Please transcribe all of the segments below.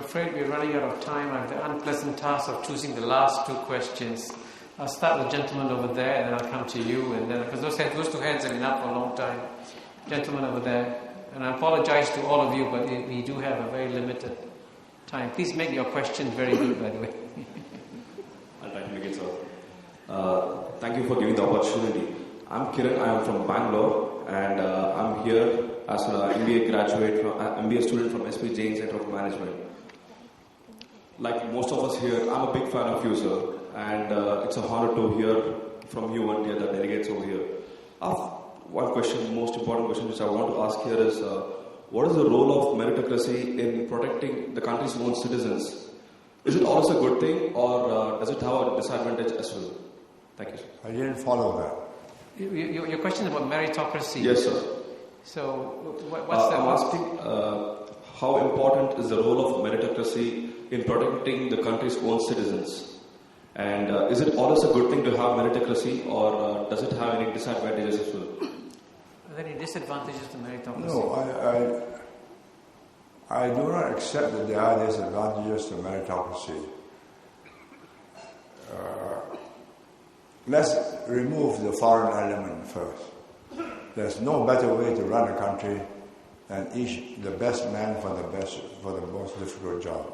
afraid we're running out of time. I have the unpleasant task of choosing the last two questions. I'll start with the gentleman over there, and then I'll come to you. And then, because those two hands have been up for a long time. Gentleman over there. And I apologize to all of you, but we do have a very limited time. Please make your questions very good, by the way. I'll try to make it so. Thank you for giving the opportunity. I'm Kiran. I am from Bangalore, and I'm here as an MBA student from SP Jain Center of Management. Like most of us here, I'm a big fan of you, sir, and it's a honor to hear from you and the other delegates over here. One question, the most important question which I want to ask here is, what is the role of meritocracy in protecting the country's own citizens? Is it always a good thing, or does it have a disadvantage as well? Thank you, sir. I didn't follow that. Your question is about meritocracy. Yes, sir. So, what's that? I'm asking how important is the role of meritocracy in protecting the country's own citizens? And is it always a good thing to have meritocracy, or does it have any disadvantages as well? Are there any disadvantages to meritocracy? No, I do not accept that there are disadvantages to meritocracy. Let's remove the foreign element first. There's no better way to run a country than the best man for the most difficult job.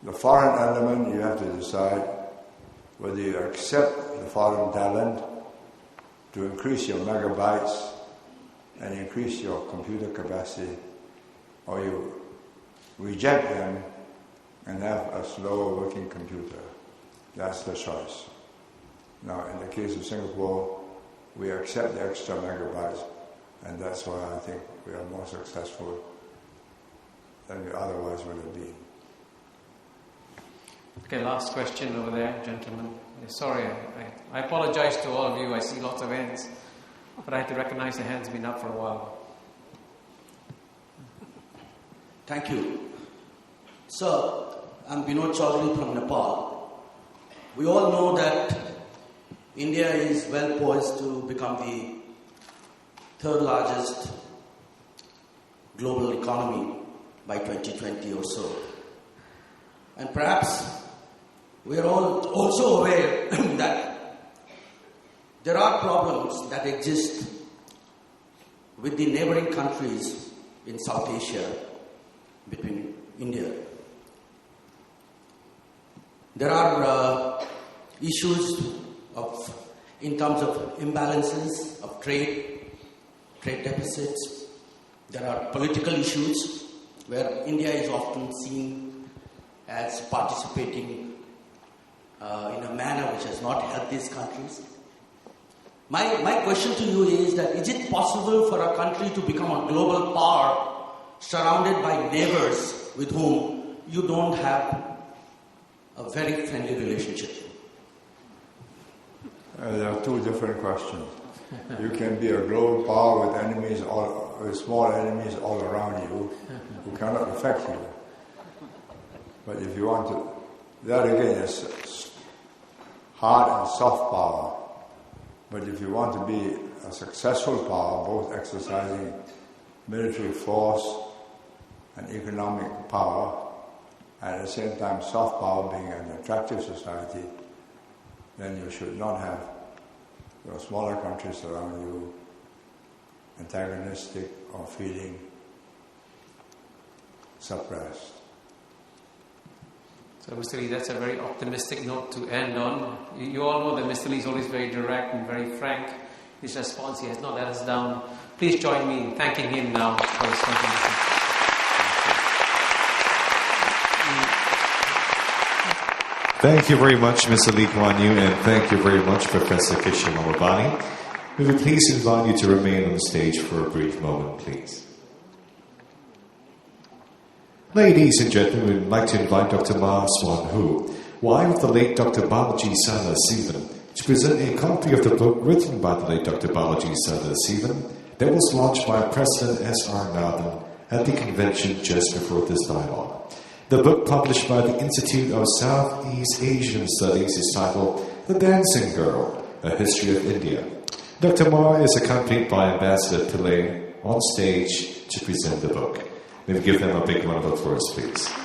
The foreign element, you have to decide whether you accept the foreign talent to increase your megabytes and increase your computer capacity, or you reject them and have a slower working computer. That's the choice. Now, in the case of Singapore, we accept the extra megabytes, and that's why I think we are more successful than we otherwise would have been. Okay, last question over there, gentlemen. Sorry, I apologize to all of you. I see lots of hands, but I have to recognize the hands been up for a while. Thank you. Sir, I'm Vinod Chaudhary from Nepal. We all know that India is well poised to become the third largest global economy by 2020 or so. And perhaps we are all also aware that there are problems that exist with the neighboring countries in South Asia between India. There are issues in terms of imbalances of trade deficits. There are political issues where India is often seen as participating in a manner which has not helped these countries. My question to you is that is it possible for a country to become a global power surrounded by neighbors with whom you don't have a very friendly relationship? There are two different questions. You can be a global power with small enemies all around you who cannot affect you. But if you want to, that again is hard and soft power. But if you want to be a successful power, both exercising military force and economic power, and at the same time soft power being an attractive society, then you should not have smaller countries around you antagonistic or feeling suppressed. So, Mr. Lee, that's a very optimistic note to end on. You all know that Mr. Lee is always very direct and very frank. His response, he has not let us down. Please join me in thanking him now for his contribution. Thank you very much, Mr. Lee Kuan Yew, and thank you very much, Professor Kishore Mahbubani. We would please invite you to remain on the stage for a brief moment, please. Ladies and gentlemen, we'd like to invite Dr. Ma Swan Hu, wife of the late Dr. Balaji Sadasivan, to present a copy of the book written by the late Dr. Balaji Sadasivan that was launched by President S.R. Nathan at the convention just before this dialogue. The book, published by the Institute of Southeast Asian Studies, is titled The Dancing Girl, A History of India. Dr. Ma is accompanied by Ambassador Pillay on stage to present the book. Maybe give them a big round of applause, please.